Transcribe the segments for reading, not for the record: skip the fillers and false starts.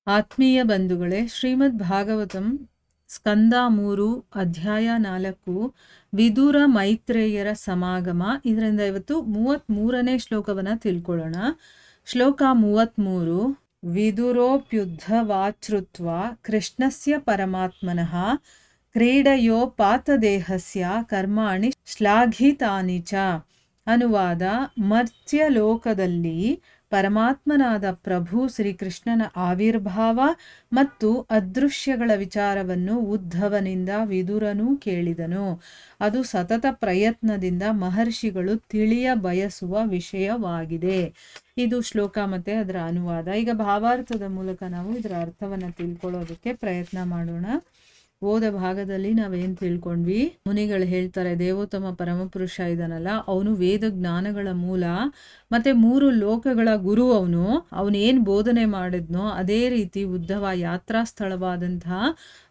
ಆತ್ಮೀಯ ಬಂಧುಗಳೇ, ಶ್ರೀಮದ್ ಭಾಗವತಂ ಸ್ಕಂದ 3 ಅಧ್ಯಾಯ 4 ವಿದುರ ಮೈತ್ರೇಯರ ಸಮಾಗಮ. ಇದರಿಂದ ಇವತ್ತು 33ನೇ ಶ್ಲೋಕವನ್ನು ತಿಳ್ಕೊಳ್ಳೋಣ. ಶ್ಲೋಕ 33. ವಿದುರೋಪ್ಯುದ್ಧವಾಚ್ರುತ್ವ ಕೃಷ್ಣಸ್ಯ ಪರಮಾತ್ಮನಃ ಕ್ರೀಡಯೋಪಾತದೇಹಸ್ಯ ಕರ್ಮಾಣಿ ಶ್ಲಾಘಿತಾನಿ ಚ. ಅನುವಾದ: ಮರ್ತ್ಯಲೋಕದಲ್ಲಿ ಪರಮಾತ್ಮನಾದ ಪ್ರಭು ಶ್ರೀಕೃಷ್ಣನ ಆವಿರ್ಭಾವ ಮತ್ತು ಅದೃಶ್ಯಗಳ ವಿಚಾರವನ್ನು ಉದ್ಧವನಿಂದ ವಿದುರನು ಕೇಳಿದನು. ಅದು ಸತತ ಪ್ರಯತ್ನದಿಂದ ಮಹರ್ಷಿಗಳು ತಿಳಿಯ ಬಯಸುವ ವಿಷಯವಾಗಿದೆ. ಇದು ಶ್ಲೋಕ ಮತ್ತೆ ಅದರ ಅನುವಾದ. ಈಗ ಭಾವಾರ್ಥದ ಮೂಲಕ ನಾವು ಇದರ ಅರ್ಥವನ್ನು ತಿಳ್ಕೊಳ್ಳೋದಕ್ಕೆ ಪ್ರಯತ್ನ ಮಾಡೋಣ. ಓದ ಭಾಗದಲ್ಲಿ ನಾವೇನು ತಿಳ್ಕೊಂಡ್ವಿ? ಮುನಿಗಳು ಹೇಳ್ತಾರೆ, ದೇವೋತ್ತಮ ಪರಮಪುರುಷ ಇದನಲ್ಲ, ಅವನು ವೇದ ಜ್ಞಾನಗಳ ಮೂಲ ಮತ್ತೆ 3 ಲೋಕಗಳ ಗುರು. ಅವನೇನು ಬೋಧನೆ ಮಾಡಿದ್ನೋ ಅದೇ ರೀತಿ ಉದ್ಧವ ಯಾತ್ರಾ ಸ್ಥಳವಾದಂತಹ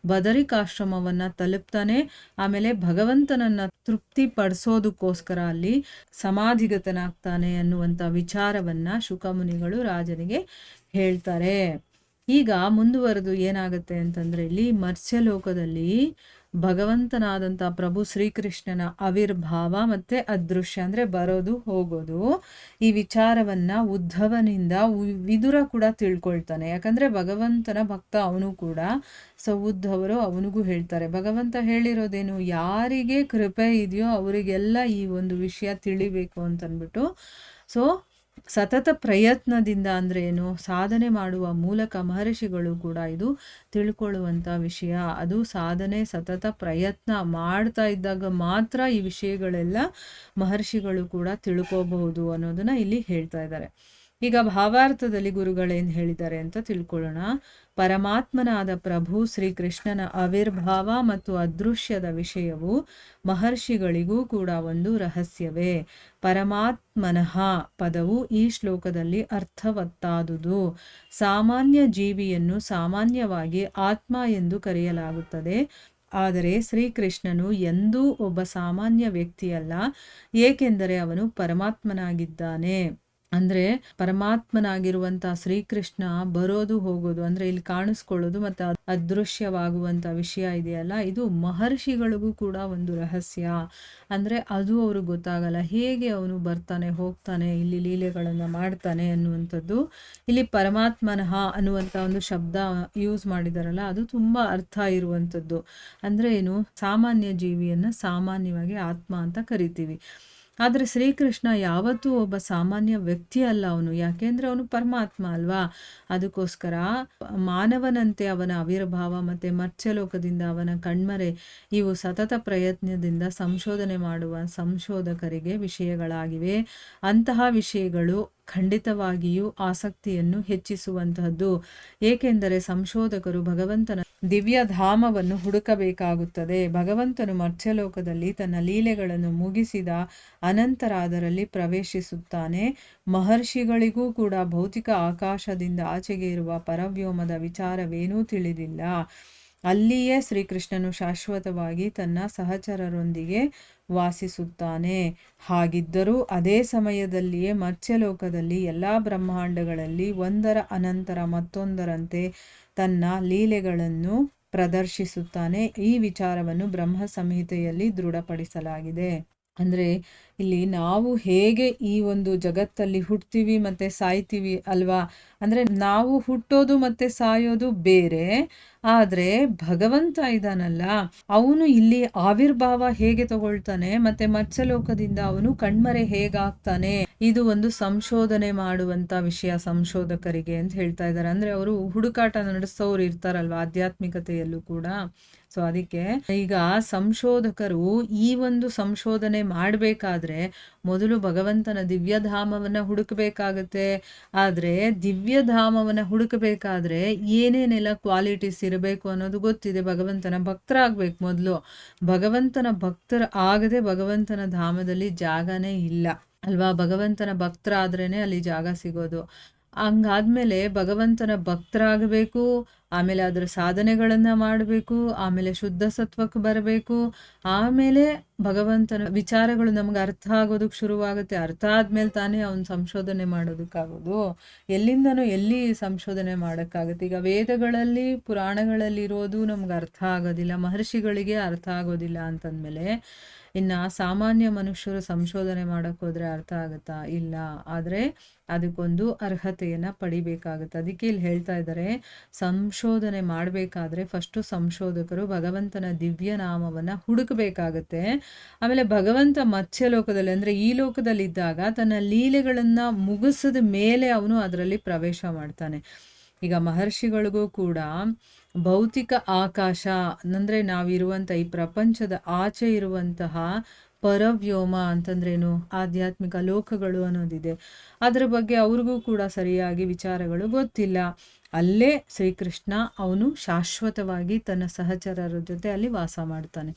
ಬದರಿಕಾಶ್ರಮವನ್ನ ತಲುಪ್ತಾನೆ. ಆಮೇಲೆ ಭಗವಂತನನ್ನ ತೃಪ್ತಿ ಪಡಿಸೋದಕ್ಕೋಸ್ಕರ ಅಲ್ಲಿ ಸಮಾಧಿಗತನಾಗ್ತಾನೆ ಅನ್ನುವಂಥ ವಿಚಾರವನ್ನ ಶುಕಮುನಿಗಳು ರಾಜನಿಗೆ ಹೇಳ್ತಾರೆ. ಈಗ ಮುಂದುವರೆದು ಏನಾಗುತ್ತೆ ಅಂತಂದ್ರೆ, ಇಲ್ಲಿ ಮರ್ತ್ಯಲೋಕದಲ್ಲಿ ಭಗವಂತನಾದಂಥ ಪ್ರಭು ಶ್ರೀಕೃಷ್ಣನ ಆವಿರ್ಭಾವ ಮತ್ತೆ ಅದೃಶ್ಯ ಅಂದ್ರೆ ಬರೋದು ಹೋಗೋದು, ಈ ವಿಚಾರವನ್ನ ಉದ್ಧವನಿಂದ ವಿದುರ ಕೂಡ ತಿಳ್ಕೊಳ್ತಾನೆ. ಯಾಕಂದ್ರೆ ಭಗವಂತನ ಭಕ್ತ ಅವನು ಕೂಡ. ಸೊ ಉದ್ಧವರು ಅವನಿಗೂ ಹೇಳ್ತಾರೆ, ಭಗವಂತ ಹೇಳಿರೋದೇನು, ಯಾರಿಗೆ ಕೃಪೆ ಇದೆಯೋ ಅವರಿಗೆಲ್ಲ ಈ ಒಂದು ವಿಷಯ ತಿಳಿಬೇಕು ಅಂತನ್ಬಿಟ್ಟು. ಸೊ ಸತತ ಪ್ರಯತ್ನದಿಂದ ಅಂದ್ರೆ ಏನು, ಸಾಧನೆ ಮಾಡುವ ಮೂಲಕ ಮಹರ್ಷಿಗಳು ಕೂಡ ಇದು ತಿಳ್ಕೊಳ್ಳುವಂಥ ವಿಷಯ. ಅದು ಸಾಧನೆ ಸತತ ಪ್ರಯತ್ನ ಮಾಡ್ತಾ ಇದ್ದಾಗ ಮಾತ್ರ ಈ ವಿಷಯಗಳೆಲ್ಲ ಮಹರ್ಷಿಗಳು ಕೂಡ ತಿಳ್ಕೋಬಹುದು ಅನ್ನೋದನ್ನ ಇಲ್ಲಿ ಹೇಳ್ತಾ ಇದ್ದಾರೆ. ಈಗ ಭಾವಾರ್ಥದಲ್ಲಿ ಗುರುಗಳೇನು ಹೇಳಿದ್ದಾರೆ ಅಂತ ತಿಳ್ಕೊಳ್ಳೋಣ. ಪರಮಾತ್ಮನಾದ ಪ್ರಭು ಶ್ರೀಕೃಷ್ಣನ ಆವಿರ್ಭಾವ ಮತ್ತು ಅದೃಶ್ಯದ ವಿಷಯವು ಮಹರ್ಷಿಗಳಿಗೂ ಕೂಡ ಒಂದು ರಹಸ್ಯವೇ. ಪರಮಾತ್ಮನಃ ಪದವು ಈ ಶ್ಲೋಕದಲ್ಲಿ ಅರ್ಥವತ್ತಾದುದು. ಸಾಮಾನ್ಯ ಜೀವಿಯನ್ನು ಸಾಮಾನ್ಯವಾಗಿ ಆತ್ಮ ಎಂದು ಕರೆಯಲಾಗುತ್ತದೆ. ಆದರೆ ಶ್ರೀಕೃಷ್ಣನು ಎಂದೂ ಒಬ್ಬ ಸಾಮಾನ್ಯ ವ್ಯಕ್ತಿಯಲ್ಲ, ಏಕೆಂದರೆ ಅವನು ಪರಮಾತ್ಮನಾಗಿದ್ದಾನೆ. ಅಂದ್ರೆ ಪರಮಾತ್ಮನಾಗಿರುವಂತ ಶ್ರೀಕೃಷ್ಣ ಬರೋದು ಹೋಗೋದು ಅಂದ್ರೆ ಇಲ್ಲಿ ಕಾಣಿಸ್ಕೊಳ್ಳೋದು ಮತ್ತೆ ಅದೃಶ್ಯವಾಗುವಂತ ವಿಷಯ ಇದೆಯಲ್ಲ, ಇದು ಮಹರ್ಷಿಗಳಿಗೂ ಕೂಡ ಒಂದು ರಹಸ್ಯ. ಅಂದ್ರೆ ಅದು ಅವ್ರಿಗೆ ಗೊತ್ತಾಗಲ್ಲ, ಹೇಗೆ ಅವನು ಬರ್ತಾನೆ ಹೋಗ್ತಾನೆ, ಇಲ್ಲಿ ಲೀಲೆಗಳನ್ನ ಮಾಡ್ತಾನೆ ಅನ್ನುವಂಥದ್ದು. ಇಲ್ಲಿ ಪರಮಾತ್ಮನಃ ಅನ್ನುವಂಥ ಒಂದು ಶಬ್ದ ಯೂಸ್ ಮಾಡಿದಾರಲ್ಲ, ಅದು ತುಂಬಾ ಅರ್ಥ ಇರುವಂಥದ್ದು. ಅಂದ್ರೆ ಏನು, ಸಾಮಾನ್ಯ ಜೀವಿಯನ್ನ ಸಾಮಾನ್ಯವಾಗಿ ಆತ್ಮ ಅಂತ ಕರಿತೀವಿ. ಆದರೆ ಶ್ರೀಕೃಷ್ಣ ಯಾವತ್ತೂ ಒಬ್ಬ ಸಾಮಾನ್ಯ ವ್ಯಕ್ತಿ ಅಲ್ಲ ಅವನು, ಯಾಕೆಂದ್ರೆ ಅವನು ಪರಮಾತ್ಮ ಅಲ್ವಾ. ಅದಕ್ಕೋಸ್ಕರ ಮಾನವನಂತೆ ಅವನ ಆವಿರ್ಭಾವ ಮತ್ತೆ ಮರ್ತ್ಯಲೋಕದಿಂದ ಅವನ ಕಣ್ಮರೆ ಇವು ಸತತ ಪ್ರಯತ್ನದಿಂದ ಸಂಶೋಧನೆ ಮಾಡುವ ಸಂಶೋಧಕರಿಗೆ ವಿಷಯಗಳಾಗಿವೆ. ಅಂತಹ ವಿಷಯಗಳು ಖಂಡಿತವಾಗಿಯೂ ಆಸಕ್ತಿಯನ್ನು ಹೆಚ್ಚಿಸುವಂತಹದ್ದು, ಏಕೆಂದರೆ ಸಂಶೋಧಕರು ಭಗವಂತನ ದಿವ್ಯ ಧಾಮವನ್ನು ಹುಡುಕಬೇಕಾಗುತ್ತದೆ. ಭಗವಂತನು ಮರ್ತ್ಯಲೋಕದಲ್ಲಿ ತನ್ನ ಲೀಲೆಗಳನ್ನು ಮುಗಿಸಿದ ಅನಂತರ ಅದರಲ್ಲಿ ಪ್ರವೇಶಿಸುತ್ತಾನೆ. ಮಹರ್ಷಿಗಳಿಗೂ ಕೂಡ ಭೌತಿಕ ಆಕಾಶದಿಂದ ಆಚೆಗೆ ಇರುವ ಪರವ್ಯೋಮದ ವಿಚಾರವೇನೂ ತಿಳಿದಿಲ್ಲ. ಅಲ್ಲಿಯೇ ಶ್ರೀಕೃಷ್ಣನು ಶಾಶ್ವತವಾಗಿ ತನ್ನ ಸಹಚರರೊಂದಿಗೆ ವಾಸಿಸುತ್ತಾನೆ. ಹಾಗಿದ್ದರೂ ಅದೇ ಸಮಯದಲ್ಲಿಯೇ ಮರ್ತ್ಯಲೋಕದಲ್ಲಿ ಎಲ್ಲ ಬ್ರಹ್ಮಾಂಡಗಳಲ್ಲಿ ಒಂದರ ಅನಂತರ ಮತ್ತೊಂದರಂತೆ ತನ್ನ ಲೀಲೆಗಳನ್ನು ಪ್ರದರ್ಶಿಸುತ್ತಾನೆ. ಈ ವಿಚಾರವನ್ನು ಬ್ರಹ್ಮ ಸಂಹಿತೆಯಲ್ಲಿ ದೃಢಪಡಿಸಲಾಗಿದೆ. ಅಂದ್ರೆ ಇಲ್ಲಿ ನಾವು ಹೇಗೆ ಈ ಒಂದು ಜಗತ್ತಲ್ಲಿ ಹುಟ್ತೀವಿ ಮತ್ತೆ ಸಾಯ್ತೀವಿ ಅಲ್ವಾ. ಅಂದ್ರೆ ನಾವು ಹುಟ್ಟೋದು ಮತ್ತೆ ಸಾಯೋದು ಬೇರೆ, ಆದ್ರೆ ಭಗವಂತ ಇದಾನಲ್ಲ, ಅವನು ಇಲ್ಲಿ ಆವಿರ್ಭಾವ ಹೇಗೆ ತಗೊಳ್ತಾನೆ ಮತ್ತೆ ಮತ್ಸ್ಯಲೋಕದಿಂದ ಅವನು ಕಣ್ಮರೆ ಹೇಗಾಗ್ತಾನೆ, ಇದು ಒಂದು ಸಂಶೋಧನೆ ಮಾಡುವಂತ ವಿಷಯ ಸಂಶೋಧಕರಿಗೆ ಅಂತ ಹೇಳ್ತಾ ಇದ್ದಾರೆ. ಅಂದ್ರೆ ಅವರು ಹುಡುಕಾಟ ನಡೆಸೋರು ಇರ್ತಾರಲ್ವಾ ಆಧ್ಯಾತ್ಮಿಕತೆಯಲ್ಲೂ ಕೂಡ. ಸೊ ಅದಕ್ಕೆ ಈಗ ಸಂಶೋಧಕರು ಈ ಒಂದು ಸಂಶೋಧನೆ ಮಾಡಬೇಕಾದ್ರೆ ಮೊದಲು ಭಗವಂತನ ದಿವ್ಯಧಾಮವನ್ನ ಹುಡುಕಬೇಕಾಗತ್ತೆ. ಆದ್ರೆ ದಿವ್ಯಧಾಮವನ್ನ ಹುಡುಕಬೇಕಾದ್ರೆ ಏನೇನೆಲ್ಲ ಕ್ವಾಲಿಟೀಸ್ ಇರಬೇಕು ಅನ್ನೋದು ಗೊತ್ತಿದೆ. ಭಗವಂತನ ಭಕ್ತರಾಗ್ಬೇಕು ಮೊದಲು. ಭಗವಂತನ ಭಕ್ತರ ಆಗದೆ ಭಗವಂತನ ಧಾಮದಲ್ಲಿ ಜಾಗನೇ ಇಲ್ಲ ಅಲ್ವಾ. ಭಗವಂತನ ಭಕ್ತರಾದ್ರೇನೆ ಅಲ್ಲಿ ಜಾಗ ಸಿಗೋದು. ಹಂಗಾದ್ಮೇಲೆ ಭಗವಂತನ ಭಕ್ತರಾಗಬೇಕು, ಆಮೇಲೆ ಅದರ ಸಾಧನೆಗಳನ್ನು ಮಾಡಬೇಕು, ಆಮೇಲೆ ಶುದ್ಧ ಸತ್ವಕ್ಕೆ ಬರಬೇಕು, ಆಮೇಲೆ ಭಗವಂತನ ವಿಚಾರಗಳು ನಮ್ಗೆ ಅರ್ಥ ಆಗೋದಕ್ಕೆ ಶುರುವಾಗುತ್ತೆ. ಅರ್ಥ ಆದ್ಮೇಲೆ ತಾನೇ ಅವನು ಸಂಶೋಧನೆ ಮಾಡೋದಕ್ಕಾಗೋದು. ಎಲ್ಲಿಂದನೂ ಎಲ್ಲಿ ಸಂಶೋಧನೆ ಮಾಡೋಕ್ಕಾಗುತ್ತೆ? ಈಗ ವೇದಗಳಲ್ಲಿ ಪುರಾಣಗಳಲ್ಲಿ ಇರೋದು ನಮ್ಗೆ ಅರ್ಥ ಆಗೋದಿಲ್ಲ, ಮಹರ್ಷಿಗಳಿಗೆ ಅರ್ಥ ಆಗೋದಿಲ್ಲ ಅಂತಂದಮೇಲೆ ಇನ್ನು ಸಾಮಾನ್ಯ ಮನುಷ್ಯರು ಸಂಶೋಧನೆ ಮಾಡೋಕ್ಕೆ ಹೋದರೆ ಅರ್ಥ ಆಗುತ್ತಾ? ಇಲ್ಲ. ಆದರೆ ಅದಕ್ಕೊಂದು ಅರ್ಹತೆಯನ್ನು ಪಡಿಬೇಕಾಗುತ್ತೆ. ಅದಕ್ಕೆ ಇಲ್ಲಿ ಹೇಳ್ತಾ ಇದ್ದಾರೆ, ಸಂಶೋಧನೆ ಮಾಡಬೇಕಾದ್ರೆ ಫಸ್ಟು ಸಂಶೋಧಕರು ಭಗವಂತನ ದಿವ್ಯ ನಾಮವನ್ನು ಹುಡುಕಬೇಕಾಗತ್ತೆ. ಆಮೇಲೆ ಭಗವಂತ ಮತ್ಸ್ಯಲೋಕದಲ್ಲಿ ಅಂದರೆ ಈ ಲೋಕದಲ್ಲಿದ್ದಾಗ ತನ್ನ ಲೀಲೆಗಳನ್ನು ಮುಗಿಸಿದ ಮೇಲೆ ಅವನು ಅದರಲ್ಲಿ ಪ್ರವೇಶ ಮಾಡ್ತಾನೆ. ಈಗ ಮಹರ್ಷಿಗಳಿಗೂ ಕೂಡ ಭೌತಿಕ ಆಕಾಶ ಅಂದರೆ ನಾವಿರುವಂಥ ಈ ಪ್ರಪಂಚದ ಆಚೆ ಇರುವಂತಹ ಪರವ್ಯೋಮ ಅಂತಂದ್ರೇನು, ಆಧ್ಯಾತ್ಮಿಕ ಲೋಕಗಳು ಅನ್ನೋದಿದೆ. ಅದರ ಬಗ್ಗೆ ಅವ್ರಿಗೂ ಕೂಡ ಸರಿಯಾಗಿ ವಿಚಾರಗಳು ಗೊತ್ತಿಲ್ಲ. ಅಲ್ಲೇ ಶ್ರೀಕೃಷ್ಣ ಅವನು ಶಾಶ್ವತವಾಗಿ ತನ್ನ ಸಹಚರರ ಜೊತೆ ಅಲ್ಲಿ ವಾಸ ಮಾಡ್ತಾನೆ.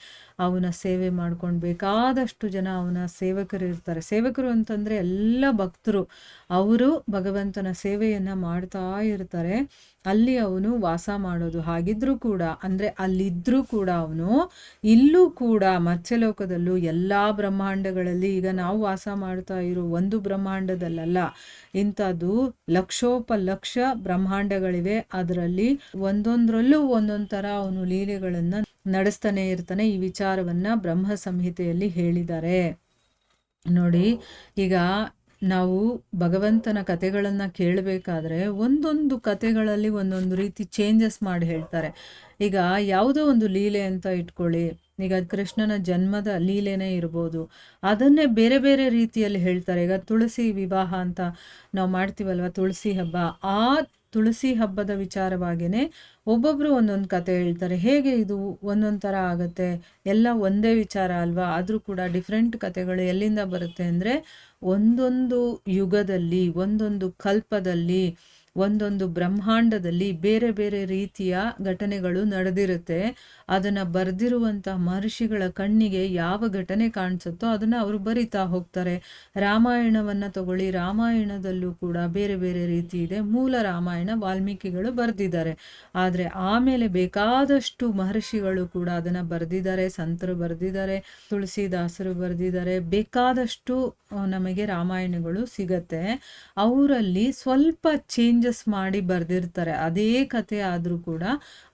ಅವನ ಸೇವೆ ಮಾಡ್ಕೊಂಡು ಬೇಕಾದಷ್ಟು ಜನ ಅವನ ಸೇವಕರು ಇರ್ತಾರೆ. ಸೇವಕರು ಅಂತಂದರೆ ಎಲ್ಲ ಭಕ್ತರು, ಅವರು ಭಗವಂತನ ಸೇವೆಯನ್ನು ಮಾಡ್ತಾ ಇರ್ತಾರೆ. ಅಲ್ಲಿ ಅವನು ವಾಸ ಮಾಡೋದು. ಹಾಗಿದ್ರೂ ಕೂಡ ಅಂದರೆ ಅಲ್ಲಿದ್ದರೂ ಕೂಡ ಅವನು ಇಲ್ಲೂ ಕೂಡ ಮತ್ಸ್ಯಲೋಕದಲ್ಲೂ ಎಲ್ಲ ಬ್ರಹ್ಮಾಂಡಗಳಲ್ಲಿ ಈಗ ನಾವು ವಾಸ ಮಾಡ್ತಾ ಇರೋ ಒಂದು ಬ್ರಹ್ಮಾಂಡದಲ್ಲ, ಇಂಥದ್ದು ಲಕ್ಷೋಪಲಕ್ಷ ಬ್ರಹ್ಮಾಂಡಗಳಿವೆ. ಅದರಲ್ಲಿ ಒಂದೊಂದರಲ್ಲೂ ಒಂದೊಂದು ಥರ ಅವನು ಲೀಲೆಗಳನ್ನು ನಡೆಸ್ತಾನೆ ಇರ್ತಾನೆ. ಈ ವಿಚಾರವನ್ನ ಬ್ರಹ್ಮ ಸಂಹಿತೆಯಲ್ಲಿ ಹೇಳಿದ್ದಾರೆ ನೋಡಿ. ಈಗ ನಾವು ಭಗವಂತನ ಕಥೆಗಳನ್ನು ಕೇಳಬೇಕಾದ್ರೆ ಒಂದೊಂದು ಕಥೆಗಳಲ್ಲಿ ಒಂದೊಂದು ರೀತಿ ಚೇಂಜಸ್ ಮಾಡಿ ಹೇಳ್ತಾರೆ. ಈಗ ಯಾವುದೋ ಒಂದು ಲೀಲೆ ಅಂತ ಇಟ್ಕೊಳ್ಳಿ, ಈಗ ಕೃಷ್ಣನ ಜನ್ಮದ ಲೀಲೆನೇ ಇರ್ಬೋದು, ಅದನ್ನೇ ಬೇರೆ ಬೇರೆ ರೀತಿಯಲ್ಲಿ ಹೇಳ್ತಾರೆ. ಈಗ ತುಳಸಿ ವಿವಾಹ ಅಂತ ನಾವು ಮಾಡ್ತೀವಲ್ವ, ತುಳಸಿ ಹಬ್ಬ, ಆ ತುಳಸಿ ಹಬ್ಬದ ವಿಚಾರವಾಗಿಯೇ ಒಬ್ಬೊಬ್ಬರು ಒಂದೊಂದು ಕತೆ ಹೇಳ್ತಾರೆ. ಹೇಗೆ ಇದು ಒಂದೊಂದು ಥರ ಆಗುತ್ತೆ? ಎಲ್ಲ ಒಂದೇ ವಿಚಾರ ಅಲ್ವಾ? ಆದರೂ ಕೂಡ ಡಿಫ್ರೆಂಟ್ ಕತೆಗಳು ಎಲ್ಲಿಂದ ಬರುತ್ತೆ ಅಂದರೆ ಒಂದೊಂದು ಯುಗದಲ್ಲಿ, ಒಂದೊಂದು ಕಲ್ಪದಲ್ಲಿ, ಒಂದೊಂದು ಬ್ರಹ್ಮಾಂಡದಲ್ಲಿ ಬೇರೆ ಬೇರೆ ರೀತಿಯ ಘಟನೆಗಳು ನಡೆದಿರುತ್ತೆ. ಅದನ್ನು ಬರೆದಿರುವಂಥ ಮಹರ್ಷಿಗಳ ಕಣ್ಣಿಗೆ ಯಾವ ಘಟನೆ ಕಾಣಿಸುತ್ತೋ ಅದನ್ನು ಅವರು ಬರಿತಾ ಹೋಗ್ತಾರೆ. ರಾಮಾಯಣವನ್ನು ತಗೊಳ್ಳಿ, ರಾಮಾಯಣದಲ್ಲೂ ಕೂಡ ಬೇರೆ ಬೇರೆ ರೀತಿ ಇದೆ. ಮೂಲ ರಾಮಾಯಣ ವಾಲ್ಮೀಕಿಗಳು ಬರೆದಿದ್ದಾರೆ, ಆದರೆ ಆಮೇಲೆ ಬೇಕಾದಷ್ಟು ಮಹರ್ಷಿಗಳು ಕೂಡ ಅದನ್ನು ಬರೆದಿದ್ದಾರೆ, ಸಂತರು ಬರೆದಿದ್ದಾರೆ, ತುಳಸಿದಾಸರು ಬರೆದಿದ್ದಾರೆ. ಬೇಕಾದಷ್ಟು ನಮಗೆ ರಾಮಾಯಣಗಳು ಸಿಗತ್ತೆ. ಅವರಲ್ಲಿ ಸ್ವಲ್ಪ ಚೇಂಜಸ್ ಮಾಡಿ ಬರೆದಿರ್ತಾರೆ. ಅದೇ ಕತೆ ಆದರೂ ಕೂಡ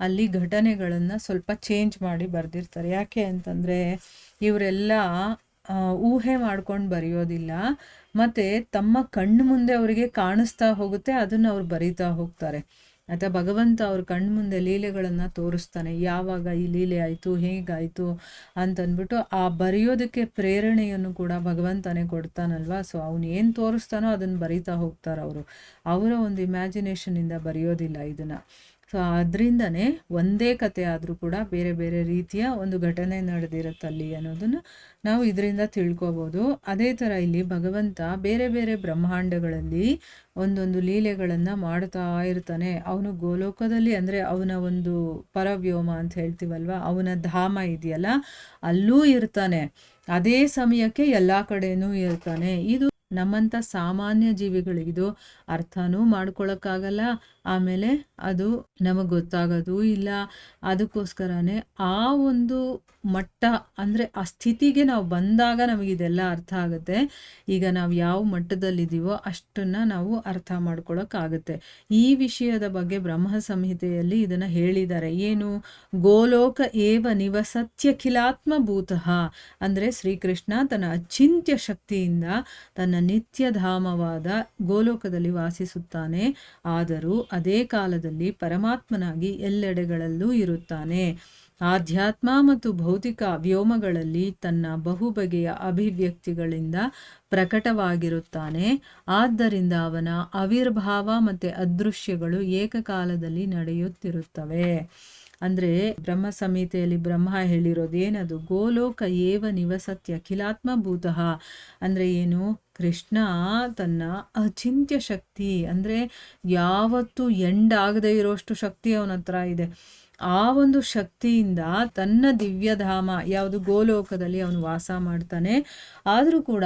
ಅಲ್ಲಿ ಘಟನೆಗಳನ್ನು ಸ್ವಲ್ಪ ಚೇಂಜ್ ಮಾಡಿ ಬರೆದಿರ್ತಾರೆ. ಯಾಕೆ ಅಂತಂದರೆ ಇವರೆಲ್ಲ ಊಹೆ ಮಾಡ್ಕೊಂಡು ಬರೆಯೋದಿಲ್ಲ, ಮತ್ತು ತಮ್ಮ ಕಣ್ಣು ಮುಂದೆ ಅವರಿಗೆ ಕಾಣಿಸ್ತಾ ಹೋಗುತ್ತೆ, ಅದನ್ನು ಅವ್ರು ಬರೀತಾ ಹೋಗ್ತಾರೆ. ಅಥವಾ ಭಗವಂತ ಅವ್ರ ಕಣ್ಣು ಮುಂದೆ ಲೀಲೆಗಳನ್ನು ತೋರಿಸ್ತಾನೆ, ಯಾವಾಗ ಈ ಲೀಲೆ ಆಯಿತು, ಹೇಗಾಯಿತು ಅಂತಂದ್ಬಿಟ್ಟು ಆ ಬರೆಯೋದಕ್ಕೆ ಪ್ರೇರಣೆಯನ್ನು ಕೂಡ ಭಗವಂತನೇ ಕೊಡ್ತಾನಲ್ವ. ಸೊ ಅವನು ಏನು ತೋರಿಸ್ತಾನೋ ಅದನ್ನು ಬರೀತಾ ಹೋಗ್ತಾರೆ ಅವರು. ಅವರ ಒಂದು ಇಮ್ಯಾಜಿನೇಷನಿಂದ ಬರೆಯೋದಿಲ್ಲ ಇದನ್ನು. ಸೊ ಅದರಿಂದನೇ ಒಂದೇ ಕತೆ ಆದರೂ ಕೂಡ ಬೇರೆ ಬೇರೆ ರೀತಿಯ ಒಂದು ಘಟನೆ ನಡೆದಿರುತ್ತಲ್ಲಿ ಅನ್ನೋದನ್ನು ನಾವು ಇದರಿಂದ ತಿಳ್ಕೊಬೋದು. ಅದೇ ಥರ ಇಲ್ಲಿ ಭಗವಂತ ಬೇರೆ ಬೇರೆ ಬ್ರಹ್ಮಾಂಡಗಳಲ್ಲಿ ಒಂದೊಂದು ಲೀಲೆಗಳನ್ನು ಮಾಡ್ತಾ ಇರ್ತಾನೆ. ಅವನು ಗೋಲೋಕದಲ್ಲಿ ಅಂದರೆ ಅವನ ಒಂದು ಪರವ್ಯೋಮ ಅಂತ ಹೇಳ್ತೀವಲ್ವ, ಅವನ ಧಾಮ ಇದೆಯಲ್ಲ, ಅಲ್ಲೂ ಇರ್ತಾನೆ. ಅದೇ ಸಮಯಕ್ಕೆ ಎಲ್ಲ ಕಡೆಯೂ ಇರ್ತಾನೆ. ಇದು ನಮ್ಮಂಥ ಸಾಮಾನ್ಯ ಜೀವಿಗಳಿಗಿದು ಅರ್ಥನೂ ಮಾಡ್ಕೊಳಕ್ಕಾಗಲ್ಲ, ಆಮೇಲೆ ಅದು ನಮಗೆ ಗೊತ್ತಾಗೋದು ಇಲ್ಲ. ಅದಕ್ಕೋಸ್ಕರನೇ ಆ ಒಂದು ಮಟ್ಟ ಅಂದರೆ ಆ ಸ್ಥಿತಿಗೆ ನಾವು ಬಂದಾಗ ನಮಗಿದೆಲ್ಲ ಅರ್ಥ ಆಗುತ್ತೆ. ಈಗ ನಾವು ಯಾವ ಮಟ್ಟದಲ್ಲಿದ್ದೀವೋ ಅಷ್ಟನ್ನು ನಾವು ಅರ್ಥ ಮಾಡ್ಕೊಳಕ್ಕಾಗುತ್ತೆ. ಈ ವಿಷಯದ ಬಗ್ಗೆ ಬ್ರಹ್ಮ ಸಂಹಿತೆಯಲ್ಲಿ ಇದನ್ನು ಹೇಳಿದ್ದಾರೆ. ಏನು? ಗೋಲೋಕ ಏವ ನಿವಸತ್ಯಖಿಲಾತ್ಮಭೂತಃ ಅಂದರೆ ಶ್ರೀಕೃಷ್ಣ ತನ್ನ ಅಚಿಂತ್ಯ ಶಕ್ತಿಯಿಂದ ತನ್ನ ನಿತ್ಯಧಾಮವಾದ ಗೋಲೋಕದಲ್ಲಿ ವಾಸಿಸುತ್ತಾನೆ. ಆದರೂ ಅದೇ ಕಾಲದಲ್ಲಿ ಪರಮಾತ್ಮನಾಗಿ ಎಲ್ಲೆಡೆಗಳಲ್ಲೂ ಇರುತ್ತಾನೆ. ಆಧ್ಯಾತ್ಮ ಮತ್ತು ಭೌತಿಕ ವ್ಯೋಮಗಳಲ್ಲಿ ತನ್ನ ಬಹುಬಗೆಯ ಅಭಿವ್ಯಕ್ತಿಗಳಿಂದ ಪ್ರಕಟವಾಗಿರುತ್ತಾನೆ. ಆದ್ದರಿಂದ ಅವನ ಆವಿರ್ಭಾವ ಮತ್ತು ಅದೃಶ್ಯಗಳು ಏಕಕಾಲದಲ್ಲಿ ನಡೆಯುತ್ತಿರುತ್ತವೆ. ಅಂದರೆ ಬ್ರಹ್ಮ ಸಂಹಿತೆಯಲ್ಲಿ ಬ್ರಹ್ಮ ಹೇಳಿರೋದು ಏನದು? ಗೋಲೋಕ ಏವ ನಿವಸತ್ಯ ಅಖಿಲಾತ್ಮಭೂತಃ ಅಂದರೆ ಏನು? ಕೃಷ್ಣ ತನ್ನ ಅಚಿಂತ್ಯ ಶಕ್ತಿ ಅಂದರೆ ಯಾವತ್ತೂ ಎಂಡ್ ಆಗದೆ ಇರೋಷ್ಟು ಶಕ್ತಿ ಅವನ ಹತ್ರ ಇದೆ. ಆ ಒಂದು ಶಕ್ತಿಯಿಂದ ತನ್ನ ದಿವ್ಯಧಾಮ ಯಾವುದು ಗೋಲೋಕದಲ್ಲಿ ಅವನು ವಾಸ ಮಾಡ್ತಾನೆ. ಆದರೂ ಕೂಡ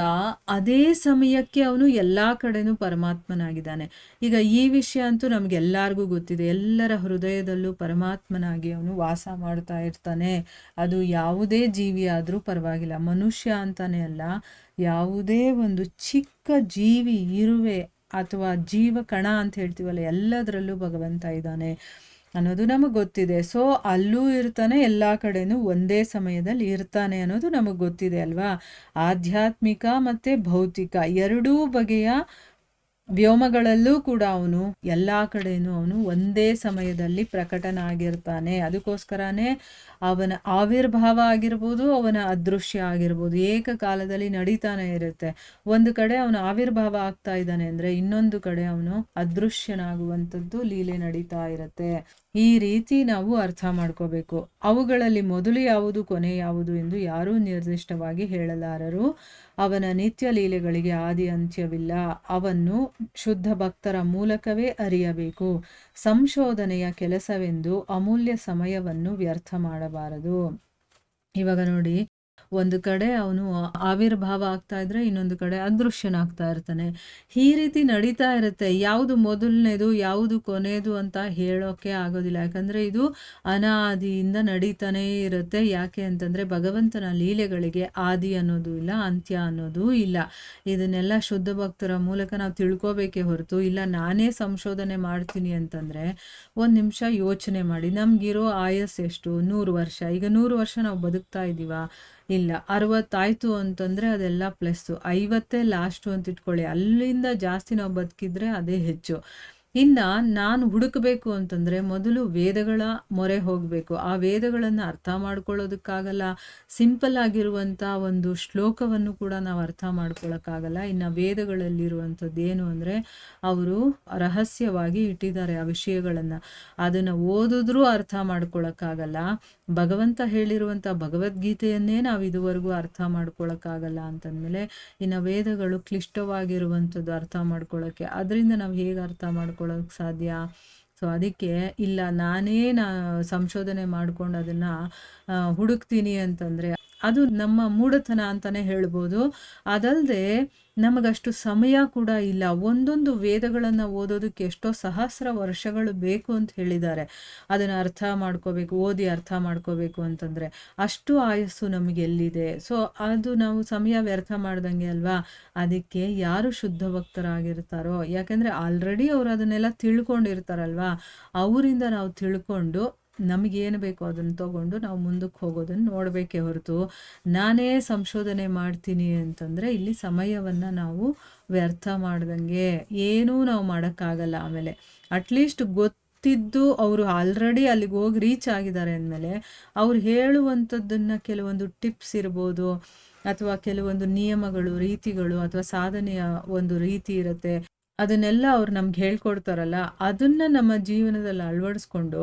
ಅದೇ ಸಮಯಕ್ಕೆ ಅವನು ಎಲ್ಲ ಕಡೆನೂ ಪರಮಾತ್ಮನಾಗಿದ್ದಾನೆ. ಈಗ ಈ ವಿಷಯ ಅಂತೂ ನಮಗೆಲ್ಲರಿಗೂ ಗೊತ್ತಿದೆ. ಎಲ್ಲರ ಹೃದಯದಲ್ಲೂ ಪರಮಾತ್ಮನಾಗಿ ಅವನು ವಾಸ ಮಾಡ್ತಾ ಇರ್ತಾನೆ. ಅದು ಯಾವುದೇ ಜೀವಿ ಆದರೂ ಪರವಾಗಿಲ್ಲ, ಮನುಷ್ಯ ಅಂತಾನೆ ಅಲ್ಲ, ಯಾವುದೇ ಒಂದು ಚಿಕ್ಕ ಜೀವಿ ಇರುವೆ ಅಥವಾ ಜೀವ ಕಣ ಅಂತ ಹೇಳ್ತೀವಲ್ಲ, ಎಲ್ಲದರಲ್ಲೂ ಭಗವಂತ ಇದ್ದಾನೆ ಅನ್ನೋದು ನಮಗೆ ಗೊತ್ತಿದೆ. ಸೊ ಅಲ್ಲೂ ಇರ್ತಾನೆ, ಎಲ್ಲ ಕಡೆನೂ ಒಂದೇ ಸಮಯದಲ್ಲಿ ಇರ್ತಾನೆ ಅನ್ನೋದು ನಮಗೆ ಗೊತ್ತಿದೆ ಅಲ್ವಾ. ಆಧ್ಯಾತ್ಮಿಕ ಮತ್ತು ಭೌತಿಕ ಎರಡೂ ಬಗೆಯ ವ್ಯೋಮಗಳಲ್ಲೂ ಕೂಡ ಅವನು ಎಲ್ಲ ಕಡೆನೂ ಅವನು ಒಂದೇ ಸಮಯದಲ್ಲಿ ಪ್ರಕಟನಾಗಿರ್ತಾನೆ. ಅದಕ್ಕೋಸ್ಕರನೇ ಅವನ ಆವಿರ್ಭಾವ ಆಗಿರ್ಬೋದು, ಅವನ ಅದೃಶ್ಯ ಆಗಿರ್ಬೋದು, ಏಕಕಾಲದಲ್ಲಿ ನಡೀತಾನೆ ಇರುತ್ತೆ. ಒಂದು ಕಡೆ ಅವನು ಆವಿರ್ಭಾವ ಆಗ್ತಾ ಇದ್ದಾನೆ ಅಂದರೆ ಇನ್ನೊಂದು ಕಡೆ ಅವನು ಅದೃಶ್ಯನಾಗುವಂಥದ್ದು ಲೀಲೆ ನಡೀತಾ ಇರುತ್ತೆ. ಈ ರೀತಿ ನಾವು ಅರ್ಥ ಮಾಡ್ಕೋಬೇಕು. ಅವುಗಳಲ್ಲಿ ಮೊದಲು ಯಾವುದು ಕೊನೆ ಯಾವುದು ಎಂದು ಯಾರೂ ನಿರ್ದಿಷ್ಟವಾಗಿ ಹೇಳಲಾರರು. ಅವನ ನಿತ್ಯ ಲೀಲೆಗಳಿಗೆ ಆದಿ ಅಂತ್ಯವಿಲ್ಲ. ಅವನ್ನು ಶುದ್ಧ ಭಕ್ತರ ಮೂಲಕವೇ ಅರಿಯಬೇಕು. ಸಂಶೋಧನೆಯ ಕೆಲಸವೆಂದು ಅಮೂಲ್ಯ ಸಮಯವನ್ನು ವ್ಯರ್ಥ ಮಾಡಬಾರದು. ಇವಾಗ ನೋಡಿ, ಒಂದು ಕಡೆ ಅವನು ಆವಿರ್ಭಾವ ಆಗ್ತಾ ಇದ್ರೆ ಇನ್ನೊಂದು ಕಡೆ ಅದೃಶ್ಯನಾಗ್ತಾ ಇರ್ತಾನೆ. ಈ ರೀತಿ ನಡೀತಾ ಇರುತ್ತೆ. ಯಾವುದು ಮೊದಲನೇದು ಯಾವುದು ಕೊನೆಯದು ಅಂತ ಹೇಳೋಕೆ ಆಗೋದಿಲ್ಲ. ಯಾಕಂದರೆ ಇದು ಅನಾದಿಯಿಂದ ನಡೀತಾನೇ ಇರುತ್ತೆ. ಯಾಕೆ ಅಂತಂದರೆ ಭಗವಂತನ ಲೀಲೆಗಳಿಗೆ ಆದಿ ಅನ್ನೋದು ಇಲ್ಲ, ಅಂತ್ಯ ಅನ್ನೋದು ಇಲ್ಲ. ಇದನ್ನೆಲ್ಲ ಶುದ್ಧ ಭಕ್ತರ ಮೂಲಕ ನಾವು ತಿಳ್ಕೋಬೇಕೇ ಹೊರತು ಇಲ್ಲ ನಾನೇ ಸಂಶೋಧನೆ ಮಾಡ್ತೀನಿ ಅಂತಂದರೆ ಒಂದು ನಿಮಿಷ ಯೋಚನೆ ಮಾಡಿ. ನಮಗಿರೋ ಆಯಸ್ಸು ಎಷ್ಟು? 100 ವರ್ಷ. ಈಗ 100 ವರ್ಷ ನಾವು ಬದುಕ್ತಾ ಇದ್ದೀವ? ಇಲ್ಲ. 60 ಆಯಿತು ಅಂತಂದರೆ ಅದೆಲ್ಲ ಪ್ಲಸ್ಸು. 50 ಲಾಸ್ಟು ಅಂತ ಇಟ್ಕೊಳ್ಳಿ. ಅಲ್ಲಿಂದ ಜಾಸ್ತಿ ನಾವು ಬದುಕಿದ್ರೆ ಅದೇ ಹೆಚ್ಚು. ಇನ್ನು ನಾನು ಹುಡುಕಬೇಕು ಅಂತಂದರೆ ಮೊದಲು ವೇದಗಳ ಮೊರೆ ಹೋಗಬೇಕು. ಆ ವೇದಗಳನ್ನು ಅರ್ಥ ಮಾಡ್ಕೊಳ್ಳೋದಕ್ಕಾಗಲ್ಲ. ಸಿಂಪಲ್ ಆಗಿರುವಂಥ ಒಂದು ಶ್ಲೋಕವನ್ನು ಕೂಡ ನಾವು ಅರ್ಥ ಮಾಡ್ಕೊಳ್ಳೋಕ್ಕಾಗಲ್ಲ. ಇನ್ನು ವೇದಗಳಲ್ಲಿರುವಂಥದ್ದು ಏನು ಅಂದರೆ ಅವರು ರಹಸ್ಯವಾಗಿ ಇಟ್ಟಿದ್ದಾರೆ ಆ ವಿಷಯಗಳನ್ನು. ಅದನ್ನು ಓದಿದ್ರೂ ಅರ್ಥ ಮಾಡ್ಕೊಳ್ಳೋಕ್ಕಾಗಲ್ಲ. ಭಗವಂತ ಹೇಳಿರುವಂಥ ಭಗವದ್ಗೀತೆಯನ್ನೇ ನಾವು ಇದುವರೆಗೂ ಅರ್ಥ ಮಾಡ್ಕೊಳ್ಳೋಕ್ಕಾಗಲ್ಲ ಅಂತಂದಮೇಲೆ ಇನ್ನು ವೇದಗಳು ಕ್ಲಿಷ್ಟವಾಗಿರುವಂಥದ್ದು ಅರ್ಥ ಮಾಡ್ಕೊಳ್ಳೋಕ್ಕೆ, ಅದರಿಂದ ನಾವು ಹೇಗೆ ಅರ್ಥ ಮಾಡ್ಕೊಳ್ಳೋಕ್ಕೆ ಸಾಧ್ಯ? ಸೊ ಅದಕ್ಕೆ ಇಲ್ಲ ನಾನೇ ಸಂಶೋಧನೆ ಮಾಡ್ಕೊಂಡು ಅದನ್ನು ಹುಡುಕ್ತೀನಿ ಅಂತಂದರೆ ಅದು ನಮ್ಮ ಮೂಢತನ ಅಂತಲೇ ಹೇಳ್ಬೋದು. ಅದಲ್ಲದೆ ನಮಗಷ್ಟು ಸಮಯ ಕೂಡ ಇಲ್ಲ. ಒಂದೊಂದು ವೇದಗಳನ್ನು ಓದೋದಕ್ಕೆ ಎಷ್ಟೋ ಸಹಸ್ರ ವರ್ಷಗಳು ಬೇಕು ಅಂತ ಹೇಳಿದ್ದಾರೆ. ಅದನ್ನು ಅರ್ಥ ಮಾಡ್ಕೋಬೇಕು, ಓದಿ ಅರ್ಥ ಮಾಡ್ಕೋಬೇಕು ಅಂತಂದರೆ ಅಷ್ಟು ಆಯಸ್ಸು ನಮಗೆ ಎಲ್ಲಿದೆ? ಸೊ ಅದು ನಾವು ಸಮಯ ವ್ಯರ್ಥ ಮಾಡ್ದಂಗೆ ಅಲ್ವಾ. ಅದಕ್ಕೆ ಯಾರು ಶುದ್ಧ ಭಕ್ತರಾಗಿರ್ತಾರೋ, ಯಾಕೆಂದರೆ ಆಲ್ರೆಡಿ ಅವರು ಅದನ್ನೆಲ್ಲ ತಿಳ್ಕೊಂಡಿರ್ತಾರಲ್ವಾ, ಅವರಿಂದ ನಾವು ತಿಳ್ಕೊಂಡು ನಮಗೇನು ಬೇಕೋ ಅದನ್ನು ತೊಗೊಂಡು ನಾವು ಮುಂದಕ್ಕೆ ಹೋಗೋದನ್ನು ನೋಡಬೇಕೇ ಹೊರತು ನಾನೇ ಸಂಶೋಧನೆ ಮಾಡ್ತೀನಿ ಅಂತಂದರೆ ಇಲ್ಲಿ ಸಮಯವನ್ನು ನಾವು ವ್ಯರ್ಥ ಮಾಡ್ದಂಗೆ ಏನೂ ನಾವು ಮಾಡೋಕ್ಕಾಗಲ್ಲ. ಆಮೇಲೆ ಅಟ್ಲೀಸ್ಟ್ ಗೊತ್ತಿದ್ದು ಅವರು ಆಲ್ರೆಡಿ ಅಲ್ಲಿಗೆ ಹೋಗಿ ರೀಚ್ ಆಗಿದ್ದಾರೆ ಅಂದಮೇಲೆ ಅವ್ರು ಹೇಳುವಂಥದ್ದನ್ನು ಕೆಲವೊಂದು ಟಿಪ್ಸ್ ಇರ್ಬೋದು ಅಥವಾ ಕೆಲವೊಂದು ನಿಯಮಗಳು, ರೀತಿಗಳು ಅಥವಾ ಸಾಧನೆಯ ಒಂದು ರೀತಿ ಇರುತ್ತೆ. ಅದನ್ನೆಲ್ಲ ಅವ್ರು ನಮ್ಗೆ ಹೇಳ್ಕೊಡ್ತಾರಲ್ಲ, ಅದನ್ನು ನಮ್ಮ ಜೀವನದಲ್ಲಿ ಅಳವಡಿಸ್ಕೊಂಡು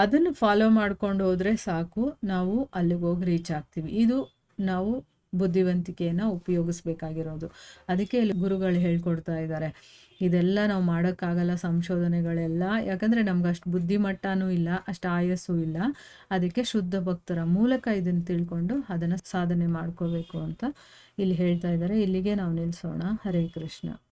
ಅದನ್ನು ಫಾಲೋ ಮಾಡ್ಕೊಂಡು ಹೋದರೆ ಸಾಕು, ನಾವು ಅಲ್ಲಿಗೆ ಹೋಗಿ ರೀಚ್ ಆಗ್ತೀವಿ. ಇದು ನಾವು ಬುದ್ಧಿವಂತಿಕೆಯನ್ನು ಉಪಯೋಗಿಸ್ಬೇಕಾಗಿರೋದು. ಅದಕ್ಕೆ ಇಲ್ಲಿ ಗುರುಗಳು ಹೇಳ್ಕೊಡ್ತಾ ಇದ್ದಾರೆ. ಇದೆಲ್ಲ ನಾವು ಮಾಡೋಕ್ಕಾಗಲ್ಲ ಸಂಶೋಧನೆಗಳೆಲ್ಲ. ಯಾಕಂದರೆ ನಮ್ಗೆ ಅಷ್ಟು ಬುದ್ಧಿಮಟ್ಟನೂ ಇಲ್ಲ, ಅಷ್ಟು ಆಯಸ್ಸು ಇಲ್ಲ. ಅದಕ್ಕೆ ಶುದ್ಧ ಭಕ್ತರ ಮೂಲಕ ಇದನ್ನು ತಿಳ್ಕೊಂಡು ಅದನ್ನು ಸಾಧನೆ ಮಾಡ್ಕೋಬೇಕು ಅಂತ ಇಲ್ಲಿ ಹೇಳ್ತಾ ಇದ್ದಾರೆ. ಇಲ್ಲಿಗೆ ನಾವು ನಿಲ್ಲಿಸೋಣ. ಹರೇ ಕೃಷ್ಣ.